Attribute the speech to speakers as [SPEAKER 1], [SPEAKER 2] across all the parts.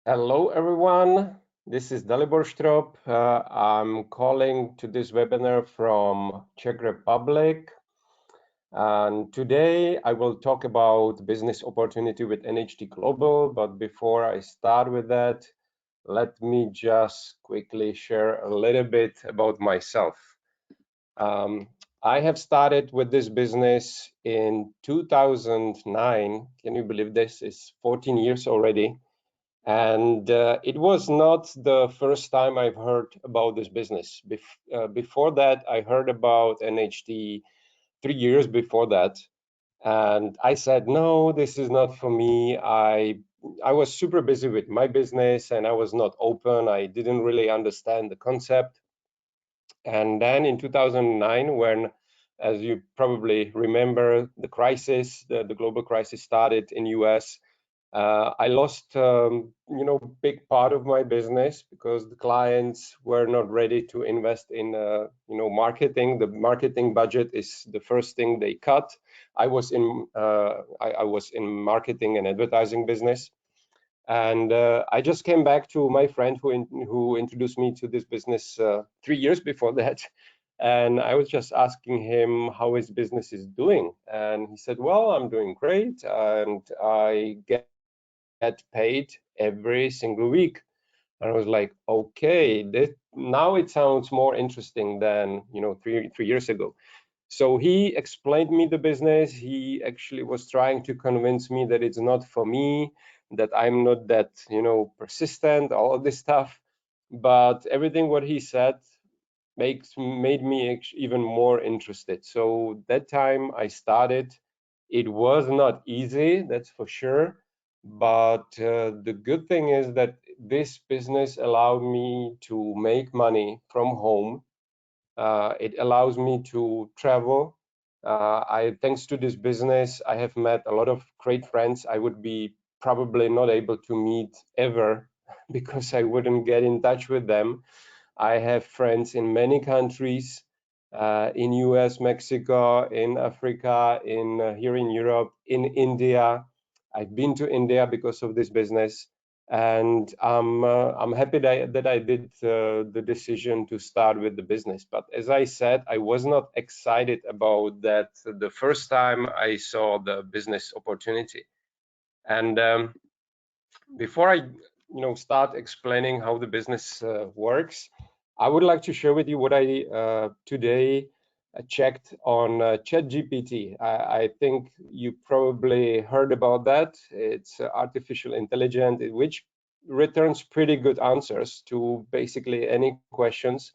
[SPEAKER 1] Hello, everyone. This is Dalibor Strop. I'm calling to this webinar from Czech Republic. And today I will talk about business opportunity with NHT Global. But before I start with that, let me just quickly share a little bit about myself. Um, I have started with this business in 2009. Can you believe this? It's 14 years already. And it was not the first time I've heard about this business. Before that, I heard about NHT 3 years before that. And I said, no, this is not for me. I was super busy with my business and I was not open. I didn't really understand the concept. And then in 2009, when, as you probably remember, the global crisis started in US, I lost, big part of my business because the clients were not ready to invest in, marketing. The marketing budget is the first thing they cut. I was in marketing and advertising business, and I just came back to my friend who introduced me to this business 3 years before that. And I was just asking him how his business is doing. And he said, well, I'm doing great. And I get paid every single week. And I was like, okay, now it sounds more interesting than three years ago. So he explained me the business. He actually was trying to convince me that it's not for me, that I'm not that persistent, all of this stuff. But everything what he said made me even more interested. So that time I started. It was not easy, that's for sure. But the good thing is that this business allowed me to make money from home. It allows me to travel. Thanks to this business, I have met a lot of great friends I would be probably not able to meet ever because I wouldn't get in touch with them. I have friends in many countries, in US, Mexico, in Africa, in here in Europe, in India. I've been to India because of this business, and I'm happy that I did the decision to start with the business. But as I said, I was not excited about that the first time I saw the business opportunity. And before I start explaining how the business works, I would like to share with you what I today checked on ChatGPT. I think you probably heard about that. It's artificial intelligence, which returns pretty good answers to basically any questions.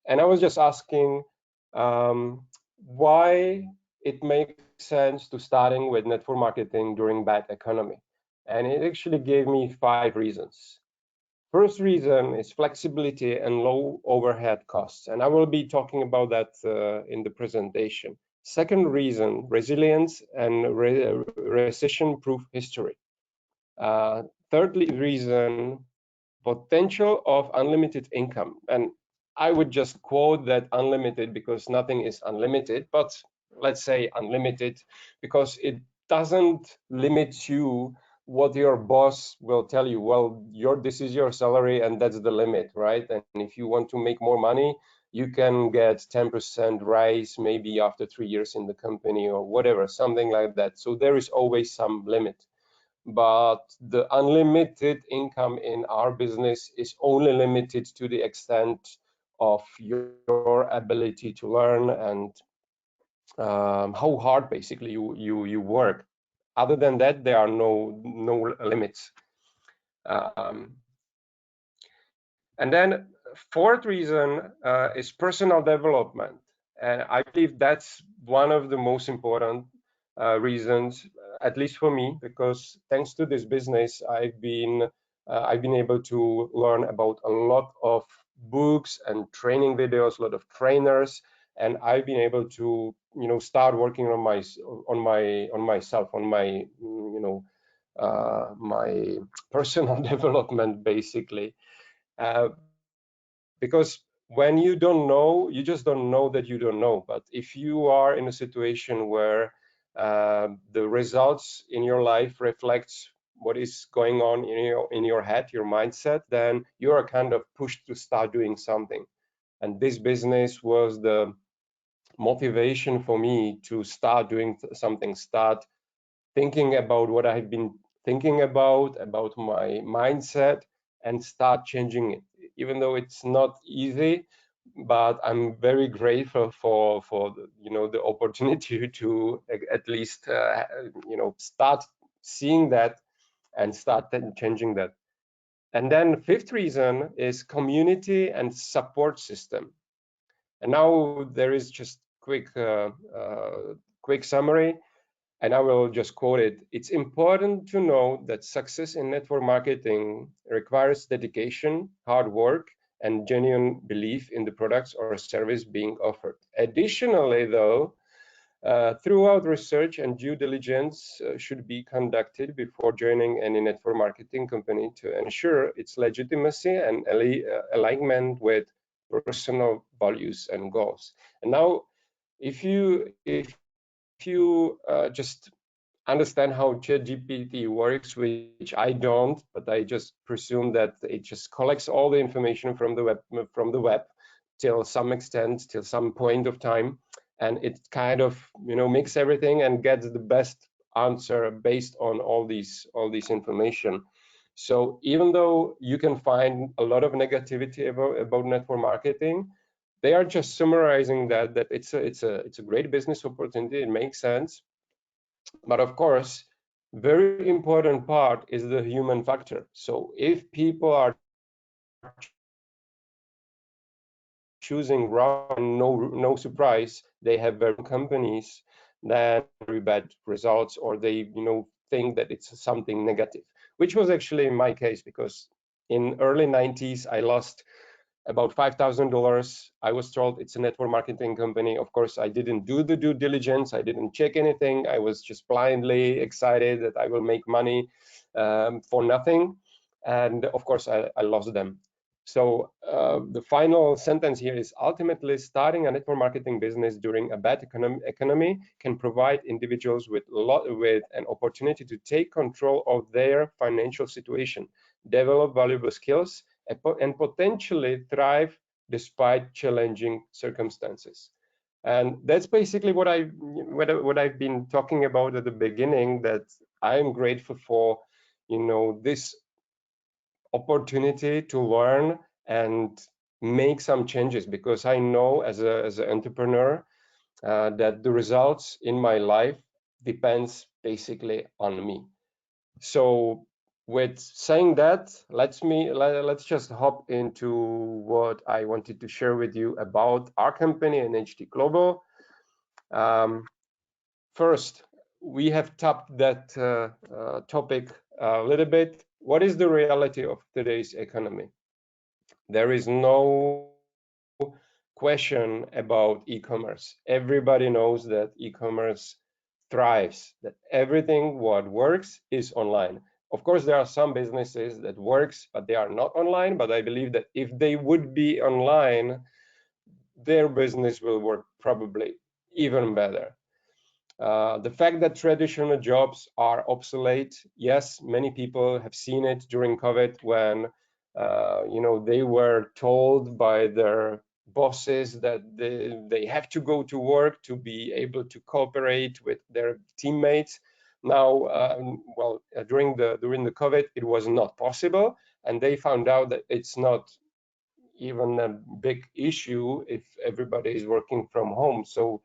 [SPEAKER 1] And I was just asking why it makes sense to starting with network marketing during bad economy. And it actually gave me 5 reasons. First reason is flexibility and low overhead costs. And I will be talking about that in the presentation. Second reason, resilience and recession-proof history. Thirdly reason, potential of unlimited income. And I would just quote that unlimited because nothing is unlimited, but let's say unlimited because it doesn't limit you what your boss will tell you. Well, this is your salary and that's the limit, right? And if you want to make more money, you can get 10% rise maybe after 3 years in the company or whatever, something like that. So there is always some limit. But the unlimited income in our business is only limited to the extent of your ability to learn and how hard basically you work. Other than that, there are no limits. Um, and then fourth reason is personal development. And I believe that's one of the most important reasons, at least for me, because thanks to this business, I've been able to learn about a lot of books and training videos, a lot of trainers, and I've been able to start working on myself, on my my personal development basically. Because when you don't know, you just don't know that you don't know. But if you are in a situation where the results in your life reflects what is going on in your head, your mindset, then you are kind of pushed to start doing something. And this business was the motivation for me to start doing something, start thinking about what I've been thinking about my mindset, and start changing it. Even though it's not easy, but I'm very grateful for the opportunity to at least start seeing that and start changing that. And then fifth reason is community and support system. And now there is just quick summary, and I will just quote it. It's important to know that success in network marketing requires dedication, hard work, and genuine belief in the products or service being offered. Additionally, though, throughout research and due diligence should be conducted before joining any network marketing company to ensure its legitimacy and alignment with personal values and goals. And now, if you just understand how ChatGPT works, which I don't, but I just presume that it just collects all the information from the web till some extent, till some point of time, and it kind of mix everything and gets the best answer based on all these information. So even though you can find a lot of negativity about network marketing, they are just summarizing that it's a great business opportunity. It makes sense, but of course, very important part is the human factor. So if people are choosing wrong, no surprise, they have very companies that very bad results, or they think that it's something negative, which was actually my case, because in early 90s I lost about $5,000. I was told it's a network marketing company. Of course, I didn't do the due diligence. I didn't check anything. I was just blindly excited that I will make money for nothing. And of course, I lost them. So the final sentence here is, ultimately, starting a network marketing business during a bad economy can provide individuals with an opportunity to take control of their financial situation, develop valuable skills, and potentially thrive despite challenging circumstances. And that's basically what I've been talking about at the beginning, that I'm grateful for this opportunity to learn and make some changes, because I know as an entrepreneur that the results in my life depends basically on me. So with saying that, let's just hop into what I wanted to share with you about our company, NHT Global. First, we have tapped that topic a little bit. What is the reality of today's economy? There is no question about e-commerce. Everybody knows that e-commerce thrives, that everything what works is online. Of course, there are some businesses that works, but they are not online. But I believe that if they would be online, their business will work probably even better. The fact that traditional jobs are obsolete, yes, many people have seen it during COVID, when they were told by their bosses that they have to go to work to be able to cooperate with their teammates. Now, during the COVID, it was not possible, and they found out that it's not even a big issue if everybody is working from home. So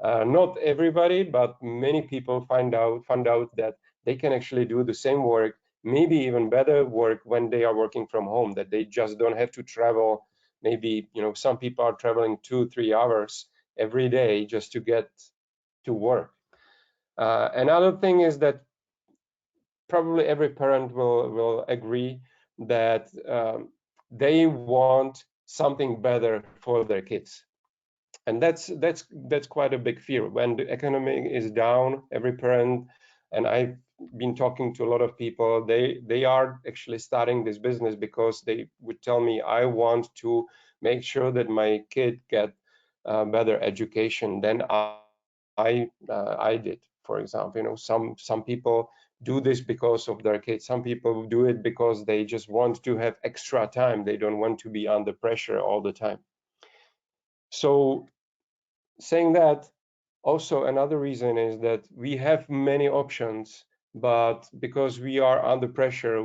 [SPEAKER 1] not everybody, but many people found out that they can actually do the same work, maybe even better work, when they are working from home, that they just don't have to travel. Maybe some people are traveling 2-3 hours every day just to get to work. Another thing is that probably every parent will agree that they want something better for their kids. And that's quite a big fear. When the economy is down, every parent, and I've been talking to a lot of people, they are actually starting this business because they would tell me, I want to make sure that my kid get better education than I did. For example, some people do this because of their kids. Some people do it because they just want to have extra time. They don't want to be under pressure all the time. So saying that, also another reason is that we have many options, but because we are under pressure,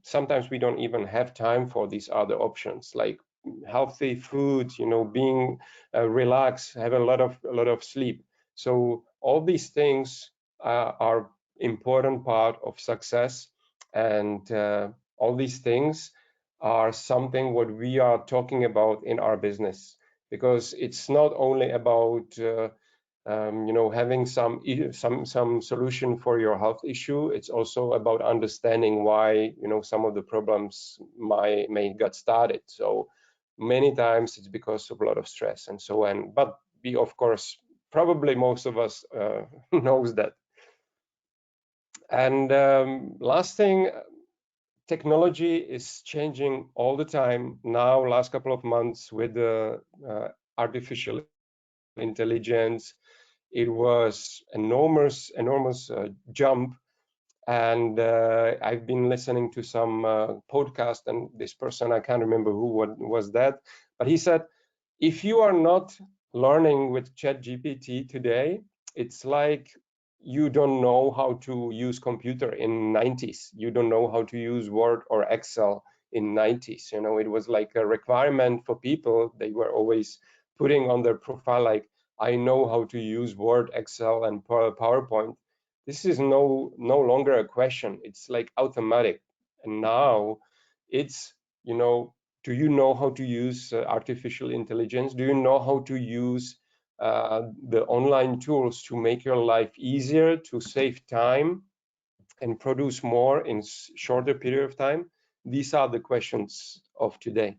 [SPEAKER 1] sometimes we don't even have time for these other options, like healthy food, being relaxed, have a lot of sleep. So all these things are important part of success, and all these things are something what we are talking about in our business, because it's not only about having some solution for your health issue. It's also about understanding why some of the problems may got started. So many times it's because of a lot of stress and so on. But we, of course, probably most of us knows that. And last thing, technology is changing all the time now. Last couple of months with the artificial intelligence, it was enormous jump. And I've been listening to some podcast, and this person, I can't remember who was that, but he said, if you are not learning with ChatGPT today, it's like you don't know how to use computer in 90s. You don't know how to use Word or Excel in 90s. It was like a requirement for people. They were always putting on their profile, like, I know how to use Word, Excel, and PowerPoint. This is no longer a question. It's like automatic. And now it's, do you know how to use artificial intelligence? Do you know how to use the online tools to make your life easier, to save time and produce more in shorter period of time? These are the questions of today.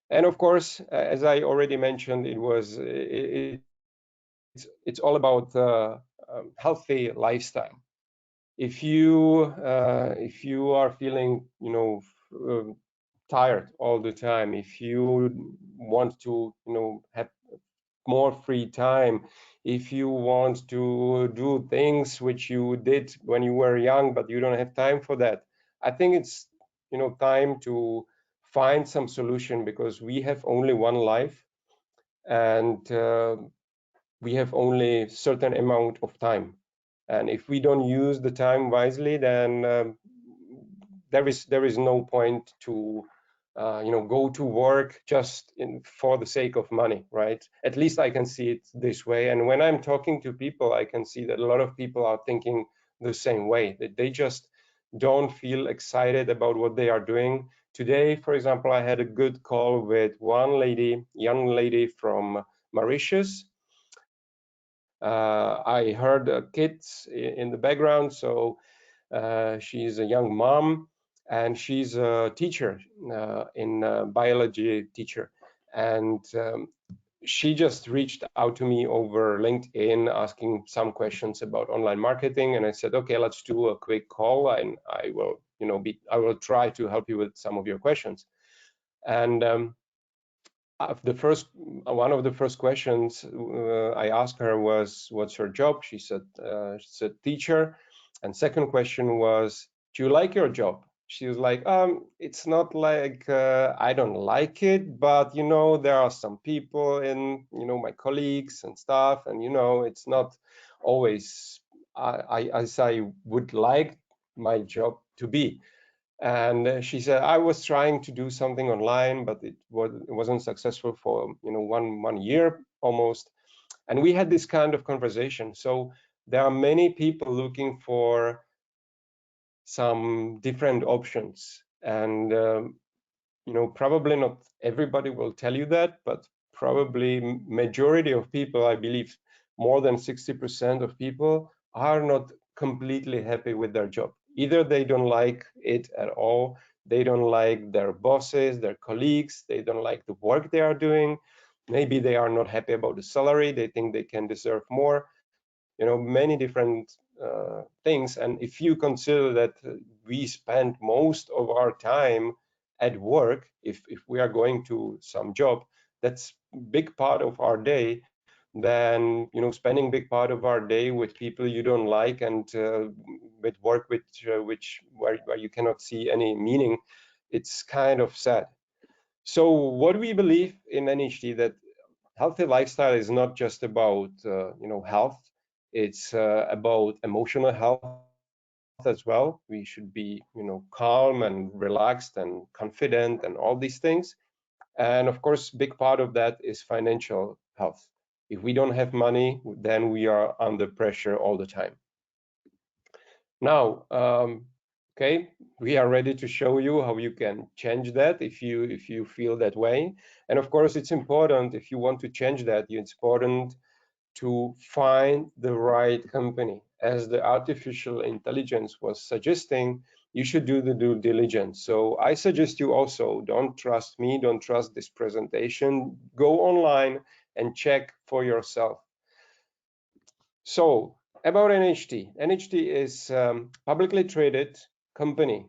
[SPEAKER 1] And of course, as I already mentioned, it's all about healthy lifestyle. If you are feeling tired all the time, if you want to have more free time, if you want to do things which you did when you were young but you don't have time for that, I think it's time to find some solution, because we have only one life, and we have only certain amount of time. And if we don't use the time wisely, then there is no point to go to work just for the sake of money, right? At least I can see it this way. And when I'm talking to people, I can see that a lot of people are thinking the same way, that they just don't feel excited about what they are doing. Today, for example, I had a good call with one young lady from Mauritius. I heard kids in the background, so she's a young mom, and she's a teacher, in biology teacher. And she just reached out to me over LinkedIn asking some questions about online marketing, and I said, okay, let's do a quick call, and I will try to help you with some of your questions. And one of the first questions I asked her was, what's her job? She said teacher. And second question was, do you like your job? She was like, it's not like I don't like it, but there are some people in my colleagues and stuff, and it's not always as I would like my job to be. And she said, I was trying to do something online, but it wasn't successful for one year almost. And we had this kind of conversation. So there are many people looking for some different options, and probably not everybody will tell you that, but probably majority of people, I believe more than 60% of people, are not completely happy with their job. Either they don't like it at all, they don't like their bosses, their colleagues, they don't like the work they are doing, maybe they are not happy about the salary, they think they can deserve more, many different things. And if you consider that we spend most of our time at work, if we are going to some job, that's a big part of our day, than spending big part of our day with people you don't like, and with work where you cannot see any meaning. It's kind of sad. So what we believe in NHT, that healthy lifestyle is not just about health. It's about emotional health as well. We should be calm and relaxed and confident and all these things. And of course, big part of that is financial health. If we don't have money, then we are under pressure all the time. Now, okay, we are ready to show you how you can change that if you feel that way. And of course, it's important, if you want to change that, it's important to find the right company. As the artificial intelligence was suggesting, you should do the due diligence. So I suggest you also, don't trust me, don't trust this presentation, go online and check for yourself. So about NHT. NHT is publicly traded company.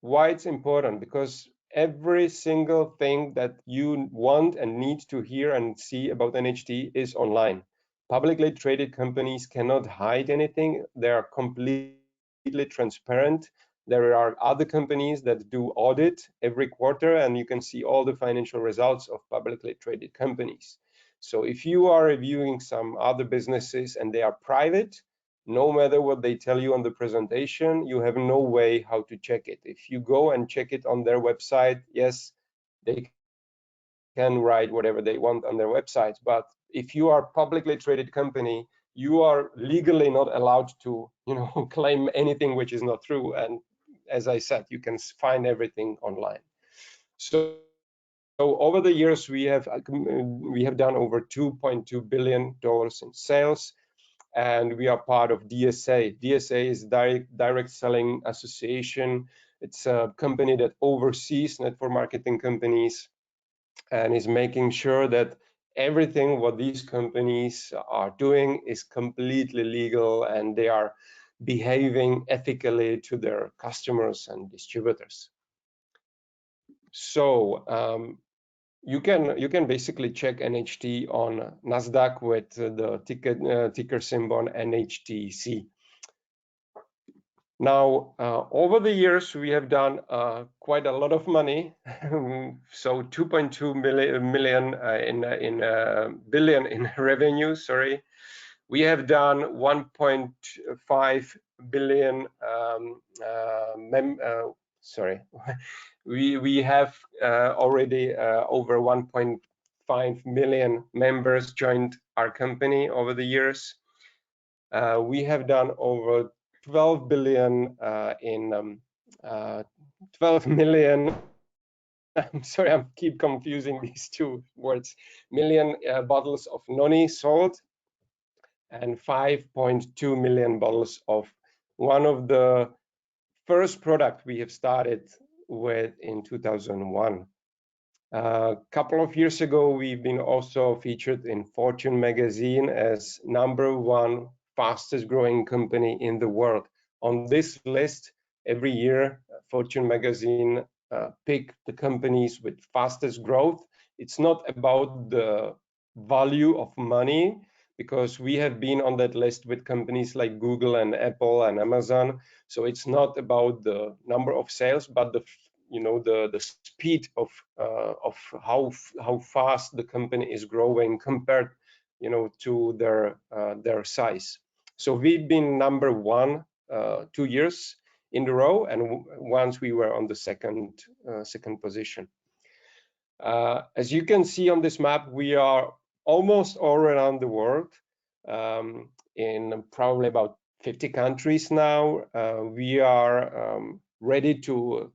[SPEAKER 1] Why it's important? Because every single thing that you want and need to hear and see about NHT is online. Publicly traded companies cannot hide anything. They are completely transparent. There are other companies that do audit every quarter, and you can see all the financial results of publicly traded companies. So if you are reviewing some other businesses and they are private, no matter what they tell you on the presentation, you have no way how to check it. If you go and check it on their website, yes, they can write whatever they want on their websites. But if you are a publicly traded company, you are legally not allowed to, claim anything which is not true. And as I said, you can find everything online. So over the years, we have done over $2.2 billion in sales, and we are part of DSA. DSA is Direct Selling Association. It's a company that oversees network marketing companies and is making sure that everything what these companies are doing is completely legal and they are behaving ethically to their customers and distributors. So you can basically check NHT on Nasdaq with the ticker symbol NHTC. Now, over the years, we have done quite a lot of money. So 2.2 billion in revenue. Sorry, we have done 1.5 billion. Sorry, we have already over 1.5 million members joined our company over the years. We have done over 12 billion in 12 million. I'm sorry, I keep confusing these two words. Million bottles of noni sold, and 5.2 million bottles of one of the first product we have started with in 2001. A couple of years ago, we've been also featured in Fortune magazine as #1 fastest growing company in the world. On this list, every year, Fortune magazine pick the companies with fastest growth. It's not about the value of money, because we have been on that list with companies like Google and Apple and Amazon. So it's not about the number of sales, but the speed of how fast the company is growing compared to their size. So we've been #1 2 years in a row, and once we were on the second position. As you can see on this map, we are almost all around the world, in probably about 50 countries now. We are ready to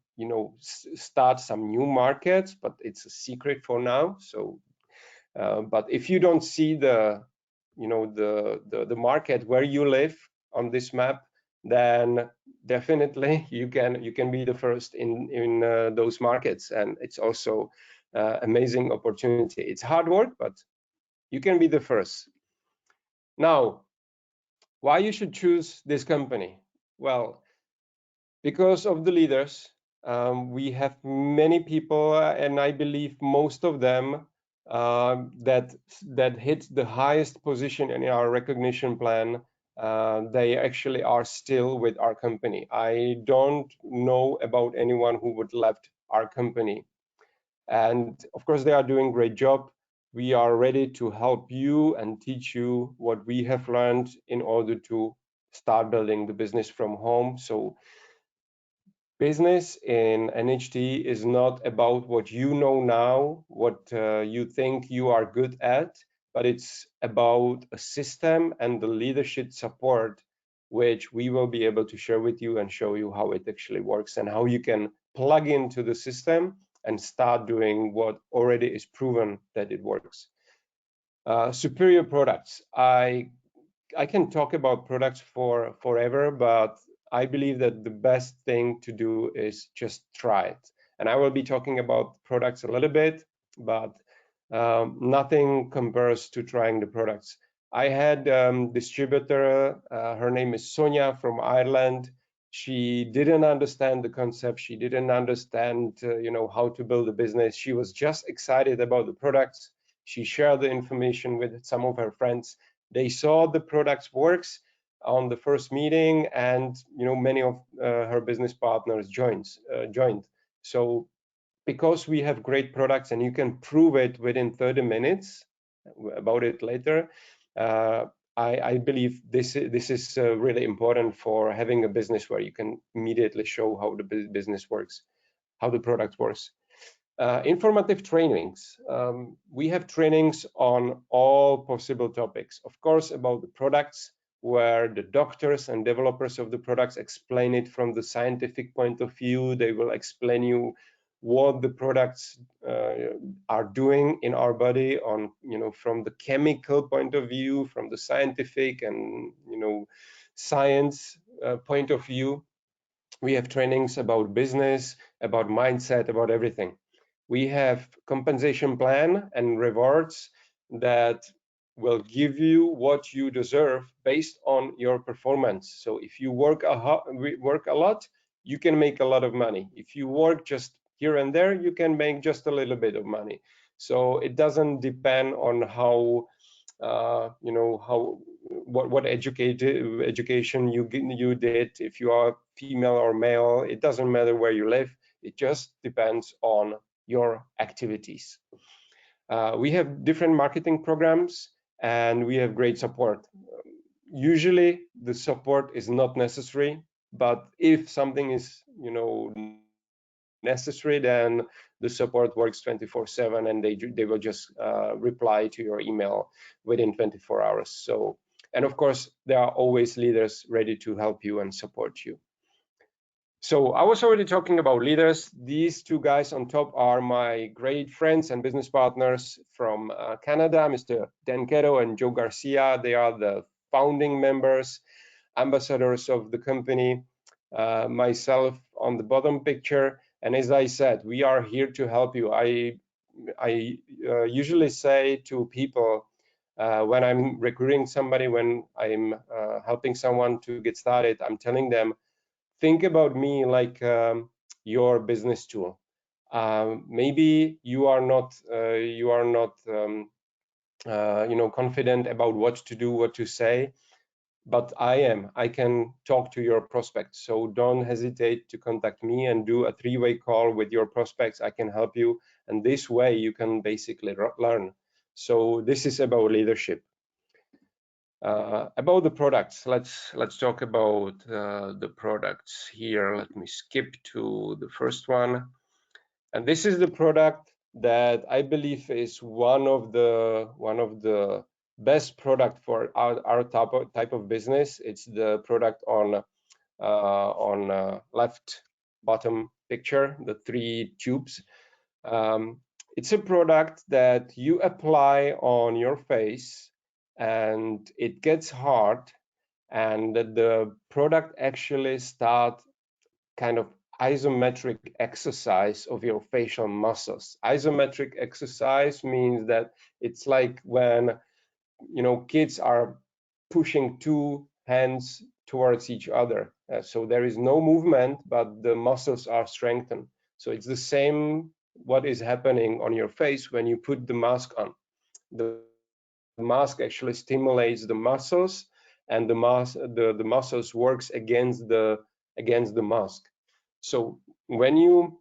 [SPEAKER 1] start some new markets, but it's a secret for now. So but if you don't see the market where you live on this map, then definitely you can be the first in those markets, and it's also amazing opportunity. It's hard work, but you can be the first. Now, why you should choose this company? Well, because of the leaders. We have many people, and I believe most of them that hit the highest position in our recognition plan, they actually are still with our company. I don't know about anyone who would left our company. And of course, they are doing a great job. We are ready to help you and teach you what we have learned in order to start building the business from home. So business in NHT is not about what you know now, what you think you are good at, but it's about a system and the leadership support, which we will be able to share with you and show you how it actually works and how you can plug into the system and start doing what already is proven that it works. Superior products. I can talk about products for forever, but I believe that the best thing to do is just try it. And I will be talking about products a little bit, but nothing compares to trying the products. I had distributor, her name is Sonia from Ireland. She didn't understand the concept. She didn't understand, how to build a business. She was just excited about the products. She shared the information with some of her friends. They saw the products works on the first meeting, and many of her business partners joined. So because we have great products and you can prove it within 30 minutes, about it later, I believe this is really important for having a business where you can immediately show how the business works, how the product works. Informative trainings. We have trainings on all possible topics, of course, about the products, where the doctors and developers of the products explain it from the scientific point of view. They will explain you what the products are doing in our body on, from the chemical point of view, from the scientific and, science point of view. We have trainings about business, about mindset, about everything. We have compensation plan and rewards that will give you what you deserve based on your performance. So if you work a lot, you can make a lot of money. If you work just here and there, you can make just a little bit of money. So it doesn't depend on how what education you did, if you are female or male. It doesn't matter where you live. It just depends on your activities. We have different marketing programs and we have great support. Usually the support is not necessary, but if something is necessary, then the support works 24/7 and they will just reply to your email within 24 hours. So, and of course there are always leaders ready to help you and support you. So I was already talking about leaders. These two guys on top are my great friends and business partners from Canada, Mr. Dan Quero and Joe Garcia. They are the founding members, ambassadors of the company. Myself on the bottom picture. And as I said, we are here to help you. I usually say to people when I'm recruiting somebody, when I'm helping someone to get started, I'm telling them, think about me like your business tool. Maybe you are not confident about what to do, what to say, but I am. I can talk to your prospects. So don't hesitate to contact me and do a three-way call with your prospects. I can help you, and this way you can basically learn. So this is about leadership. About the products, let's talk about the products here. Let me skip to the first one, and this is the product that I believe is one of the best product for our type of business. It's the product on left bottom picture, the 3 tubes. It's a product that you apply on your face and it gets hard, and the product actually start kind of isometric exercise of your facial muscles. Isometric exercise means that it's like when kids are pushing 2 hands towards each other. So there is no movement, but the muscles are strengthened. So it's the same what is happening on your face when you put the mask on. The mask actually stimulates the muscles, and the muscles works against the mask. So when you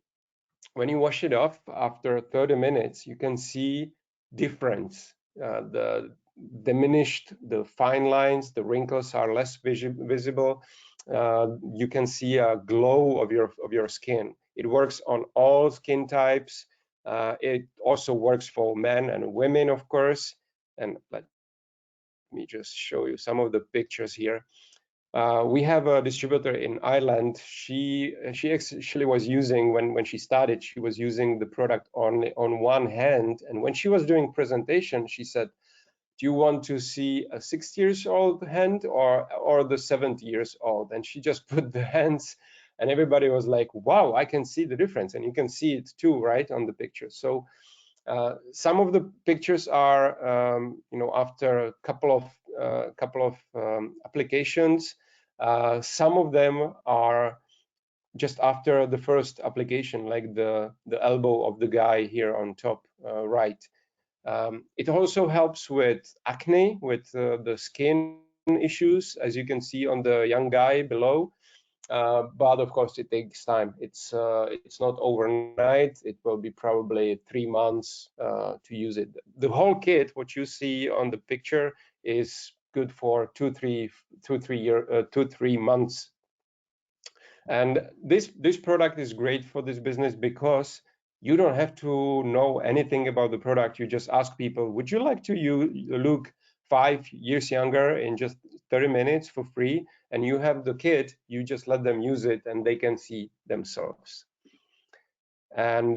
[SPEAKER 1] wash it off after 30 minutes, you can see difference. The diminished, the fine lines, the wrinkles are less visible. You can see a glow of your skin. It works on all skin types. It also works for men and women, of course. And let me just show you some of the pictures here. We have a distributor in Ireland. She actually was using, when she started, she was using the product on one hand, and when she was doing presentation, she said, "Do you want to see a 60 years old hand or the 70 years old?" And she just put the hands, and everybody was like, "Wow, I can see the difference," and you can see it too, right, on the picture. So some of the pictures are, after a couple of applications. Some of them are just after the first application, like the elbow of the guy here on top right. It also helps with acne, with the skin issues, as you can see on the young guy below. But of course, it takes time. It's not overnight. It will be probably 3 months to use it. The whole kit, what you see on the picture, is good for 2 3 months. And this product is great for this business because you don't have to know anything about the product. You just ask people, would you like to look 5 years younger in just 30 minutes for free? And you have the kit, you just let them use it and they can see themselves. And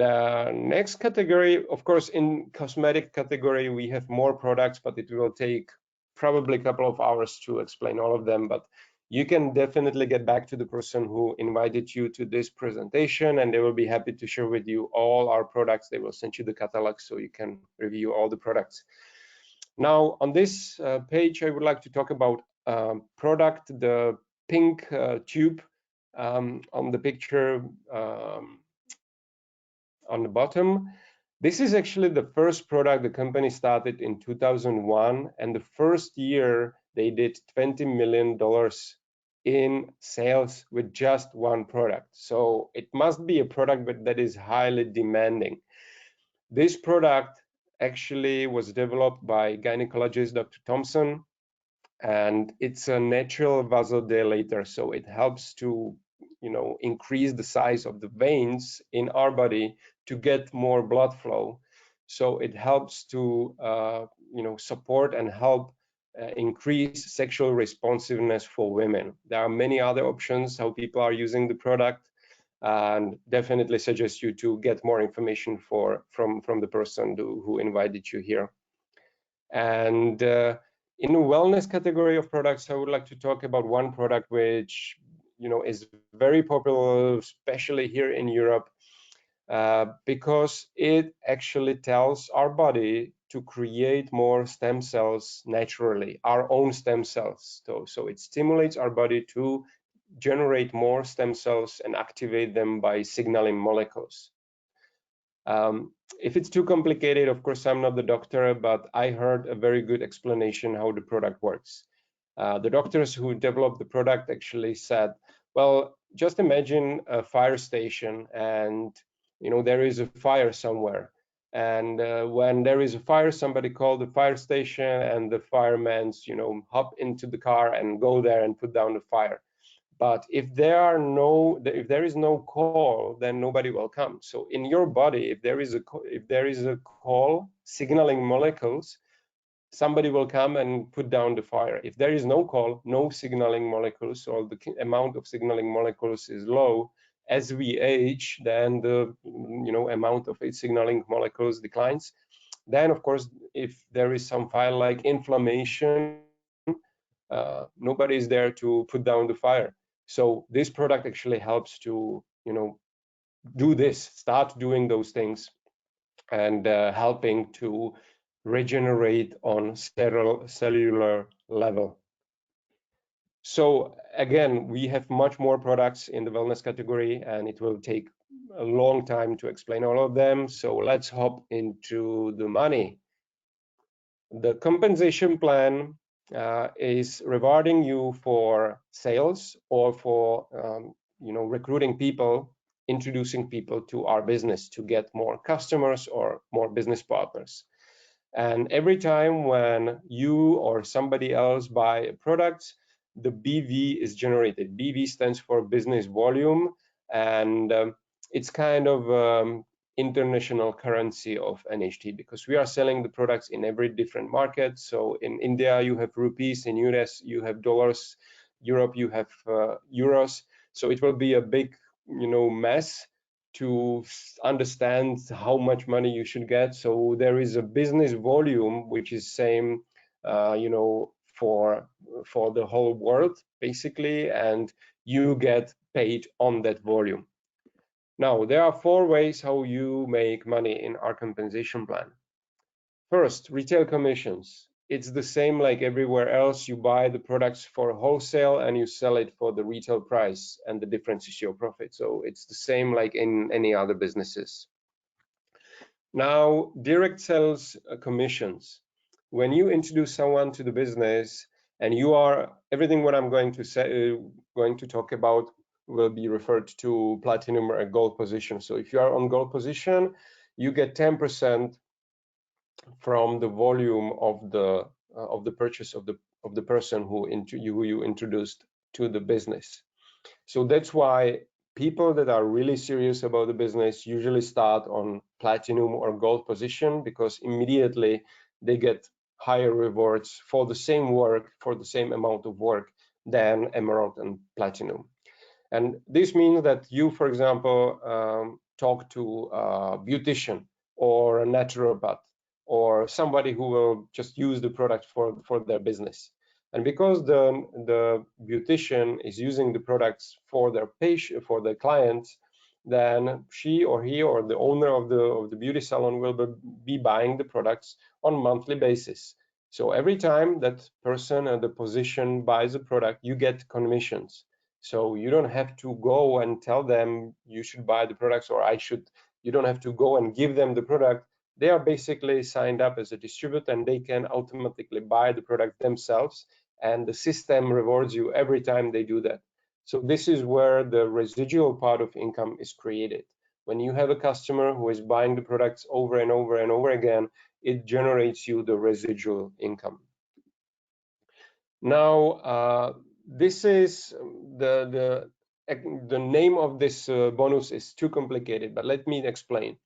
[SPEAKER 1] next category, of course, in cosmetic category, we have more products, but it will take probably a couple of hours to explain all of them. But you can definitely get back to the person who invited you to this presentation, and they will be happy to share with you all our products. They will send you the catalog so you can review all the products. Now, on this page, I would like to talk about product, the pink tube on the picture on the bottom. This is actually the first product the company started in 2001, and the first year they did $20 million in sales with just one product. So it must be a product that is highly demanding. This product actually was developed by gynecologist Dr. Thompson, and it's a natural vasodilator. So it helps to increase the size of the veins in our body to get more blood flow. So it helps to support and help increase sexual responsiveness for women. There are many other options how people are using the product, and definitely suggest you to get more information from the person who invited you here. And in the wellness category of products, I would like to talk about one product which is very popular, especially here in Europe, because it actually tells our body to create more stem cells naturally, our own stem cells. So it stimulates our body to generate more stem cells and activate them by signaling molecules. If it's too complicated, of course, I'm not the doctor, but I heard a very good explanation how the product works. The doctors who developed the product actually said, well, just imagine a fire station, and there is a fire somewhere. And when there is a fire, somebody called the fire station, and the firemen, hop into the car and go there and put down the fire. But if there is no call, then nobody will come. So in your body, if there is a call signaling molecules, somebody will come and put down the fire. If there is no call, no signaling molecules, or the amount of signaling molecules is low, as we age, then the amount of signaling molecules declines. Then, of course, if there is some fire like inflammation, nobody is there to put down the fire. So this product actually helps to do this, start doing those things, and helping to regenerate on cellular level. So again, we have much more products in the wellness category, and it will take a long time to explain all of them, so let's hop into the money. The compensation plan is rewarding you for sales or for recruiting people, introducing people to our business to get more customers or more business partners. And every time when you or somebody else buy a product, the BV is generated. BV stands for business volume, and it's kind of international currency of NHT, because we are selling the products in every different market. So in India you have rupees, in US you have dollars, Europe you have euros. So it will be a big mess to understand how much money you should get. So there is a business volume which is same for the whole world basically, and you get paid on that volume. Now, there are 4 ways how you make money in our compensation plan. First, retail commissions. It's the same like everywhere else. You buy the products for wholesale and you sell it for the retail price, and the difference is your profit. So it's the same like in any other businesses. Now, direct sales commissions. When you introduce someone to the business, and you are everything what I'm going to talk about will be referred to platinum or gold position. So if you are on gold position, you get 10% from the volume of the purchase of the person who you introduced to the business. So that's why people that are really serious about the business usually start on platinum or gold position, because immediately they get higher rewards for the same work, for the same amount of work than emerald and platinum. And this means that you, for example, talk to a beautician or a naturopath or somebody who will just use the product for their business. And because the beautician is using the products for their patient, for their clients, then she or he or the owner of the beauty salon will be buying the products on monthly basis. So every time that person at the position buys a product, you get commissions. So you don't have to go and tell them you should buy the products, or you don't have to go and give them the product. They are basically signed up as a distributor, and they can automatically buy the product themselves, and the system rewards you every time they do that. So this is where the residual part of income is created. When you have a customer who is buying the products over and over and over again, it generates you the residual income. Now, this is the name of this bonus is too complicated, but let me explain.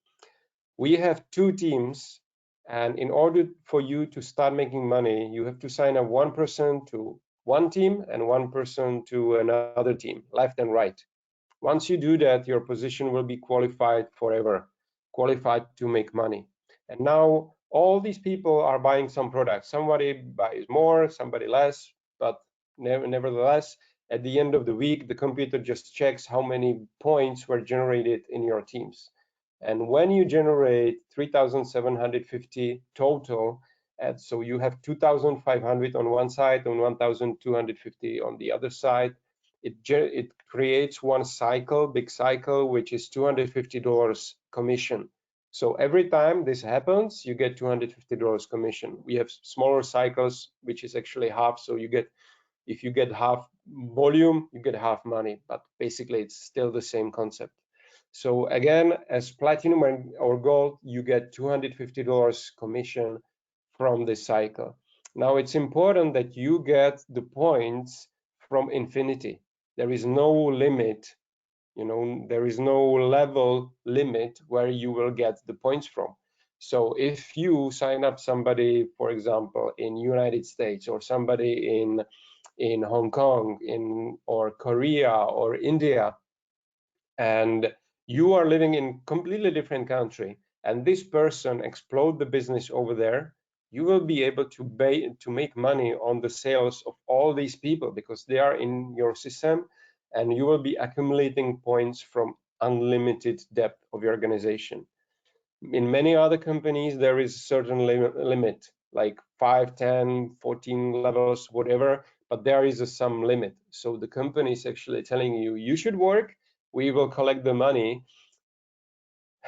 [SPEAKER 1] We have 2 teams, and in order for you to start making money, you have to sign up 1 person to one team and 1 person to another team, left and right. Once you do that, your position will be qualified forever, qualified to make money. And now all these people are buying some products. Somebody buys more, somebody less, but nevertheless, at the end of the week, the computer just checks how many points were generated in your teams. And when you generate 3,750 total, and so you have 2,500 on one side and 1,250 on the other side, it creates one cycle, big cycle, which is $250 commission. So every time this happens, you get $250 commission. We have smaller cycles, which is actually half. So if you get half volume, you get half money, but basically it's still the same concept. So again, as platinum or gold, you get $250 commission from this cycle. Now it's important that you get the points from infinity. There is no limit, there is no level limit where you will get the points from. So if you sign up somebody, for example, in United States, or somebody in Hong Kong, or Korea or India, and you are living in completely different country, and this person explode the business over there, you will be able to make money on the sales of all these people, because they are in your system, and you will be accumulating points from unlimited depth of your organization. In many other companies, there is a certain limit, like 5, 10, 14 levels, whatever, but there is some limit. So the company is actually telling you, you should work, we will collect the money,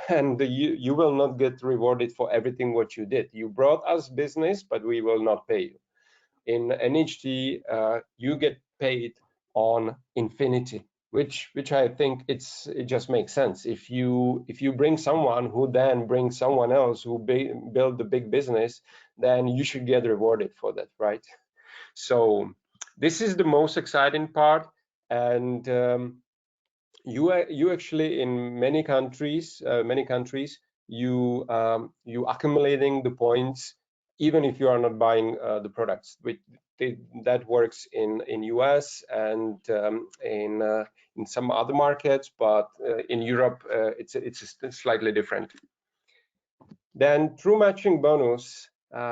[SPEAKER 1] and you will not get rewarded for everything what you did. You brought us business, but we will not pay you. In NHT, you get paid on infinity, which I think it just makes sense. If you bring someone who then brings someone else who build the big business, then you should get rewarded for that, right? So this is the most exciting part, and you actually in many countries you accumulating the points even if you are not buying the products. That works in US and in some other markets, but in Europe it's slightly different. Then true matching bonus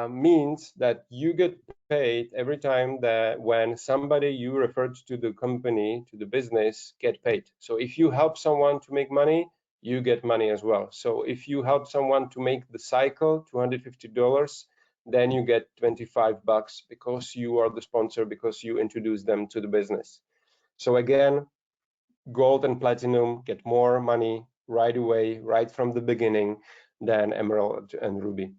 [SPEAKER 1] means that you get paid every time that when somebody you referred to the company, to the business, get paid. So if you help someone to make money, you get money as well. So if you help someone to make the cycle, $250, then you get 25 bucks because you are the sponsor, because you introduce them to the business. So again, gold and platinum get more money right away, right from the beginning, than emerald and ruby.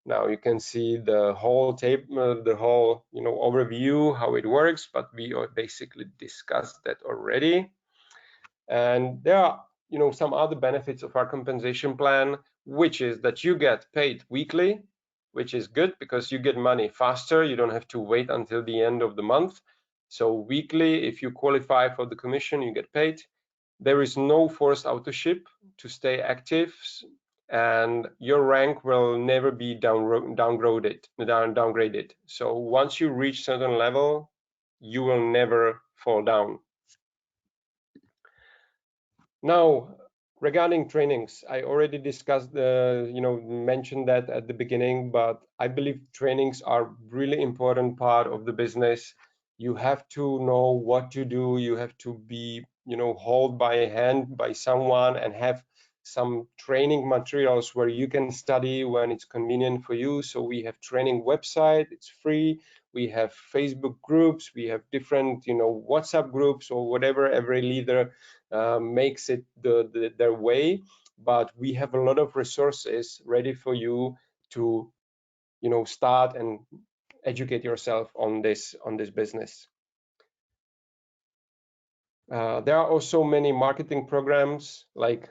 [SPEAKER 1] Now you can see the whole the whole overview how it works, but we basically discussed that already. And there are some other benefits of our compensation plan, which is that you get paid weekly, which is good because you get money faster. You don't have to wait until the end of the month. So weekly, if you qualify for the commission, you get paid. There is no forced authorship to stay active, and your rank will never be downgraded. So once you reach certain level, you will never fall down. Now, regarding trainings, I already discussed mentioned that at the beginning, but I believe trainings are really important part of the business. You have to know what to do. You have to be, hold by a hand by someone and have some training materials where you can study when it's convenient for you. So we have training website, it's free. We have Facebook groups, we have different, WhatsApp groups or whatever every leader makes it their way. But we have a lot of resources ready for you to, start and educate yourself on this business. There are also many marketing programs like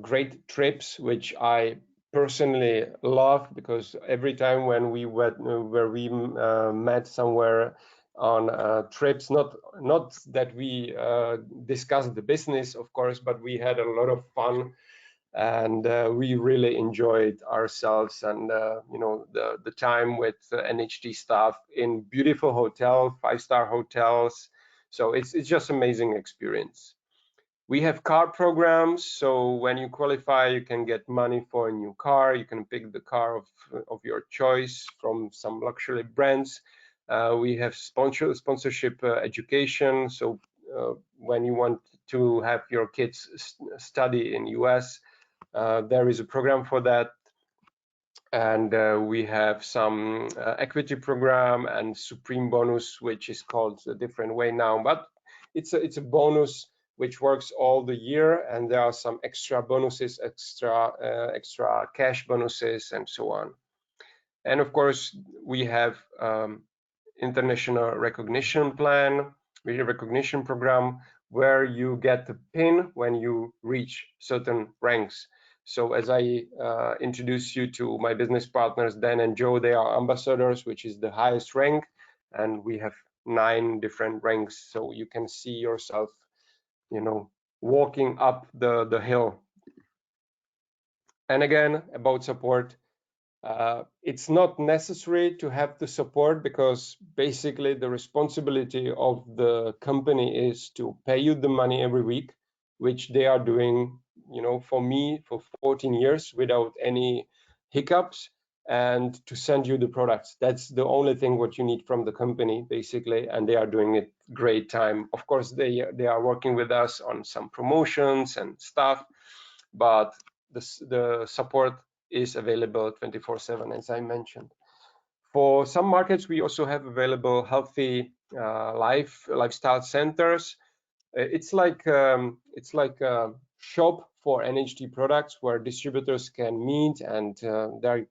[SPEAKER 1] great trips, which I personally love, because every time when we went where we met somewhere on trips, not that we discussed the business, of course, but we had a lot of fun, and we really enjoyed ourselves and the time with NHT staff in beautiful hotel, 5-star hotels. So it's just amazing experience. We have car programs, so when you qualify, you can get money for a new car. You can pick the car of your choice from some luxury brands. We have sponsorship education, so when you want to have your kids study in US, there is a program for that. And we have some equity program and supreme bonus, which is called a different way now, but it's a bonus which works all the year, and there are some extra bonuses, extra cash bonuses, and so on. And of course, we have international recognition plan, recognition program, where you get the pin when you reach certain ranks. So as I introduce you to my business partners, Dan and Joe, they are ambassadors, which is the highest rank, and we have 9 different ranks, so you can see yourself walking up the hill. And again, about support, it's not necessary to have the support, because basically the responsibility of the company is to pay you the money every week, which they are doing, for me for 14 years without any hiccups, and to send you the products. That's the only thing what you need from the company, basically, and they are doing it great time. Of course, they are working with us on some promotions and stuff, but the support is available 24/7, as I mentioned. For some markets, we also have available healthy lifestyle centers. It's like shop for NHT products where distributors can meet and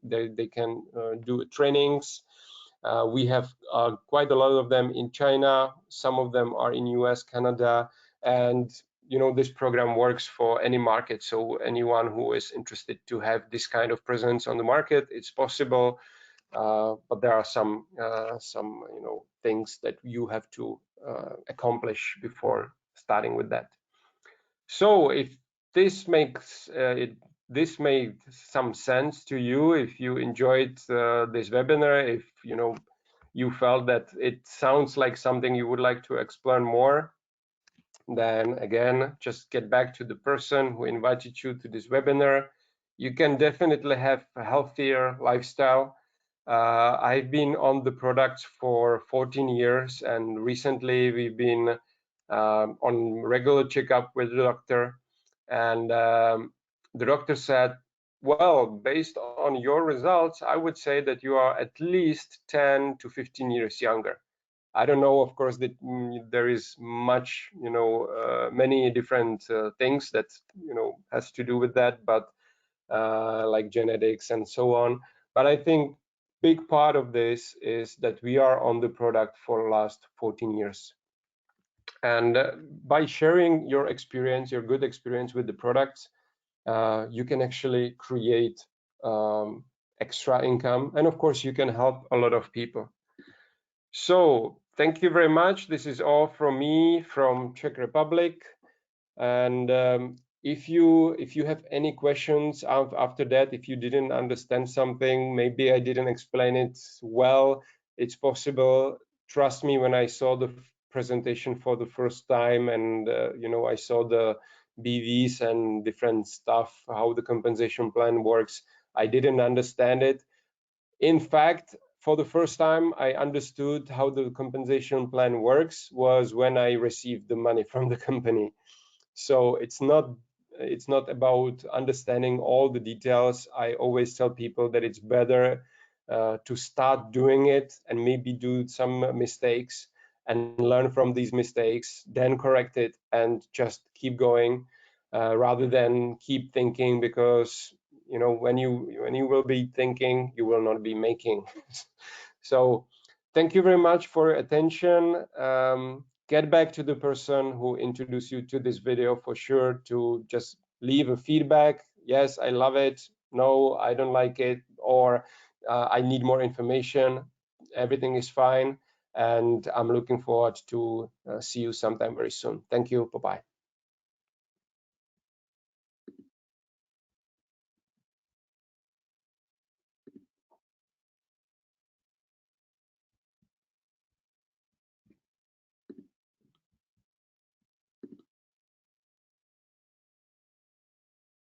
[SPEAKER 1] they can do trainings. We have quite a lot of them in China. Some of them are in US, Canada, and this program works for any market. So anyone who is interested to have this kind of presence on the market, it's possible. But there are some things that you have to accomplish before starting with that. So if this makes this made some sense to you, if you enjoyed this webinar, if you felt that it sounds like something you would like to explore more, then again, just get back to the person who invited you to this webinar. You can definitely have a healthier lifestyle. I've been on the products for 14 years, and recently we've been on regular checkup with the doctor, and the doctor said, well, based on your results, I would say that you are at least 10 to 15 years younger. I don't know, of course, that there is much, many different things that, has to do with that, but like genetics and so on. But I think big part of this is that we are on the product for the last 14 years. And by sharing your experience, your good experience with the products, you can actually create extra income. And of course, you can help a lot of people. So thank you very much. This is all from me from Czech Republic. And if you have any questions after that, if you didn't understand something, maybe I didn't explain it well, it's possible. Trust me, when I saw the presentation for the first time and I saw the BVs and different stuff, how the compensation plan works, I didn't understand it. In fact, for the first time I understood how the compensation plan works was when I received the money from the company. So it's not about understanding all the details. I always tell people that it's better to start doing it and maybe do some mistakes and learn from these mistakes, then correct it and just keep going, rather than keep thinking, because when you will be thinking, you will not be making. So thank you very much for your attention. Get back to the person who introduced you to this video for sure, to just leave a feedback. Yes, I love it. No, I don't like it. Or I need more information. Everything is fine. And I'm looking forward to see you sometime very soon. Thank you. Bye-bye.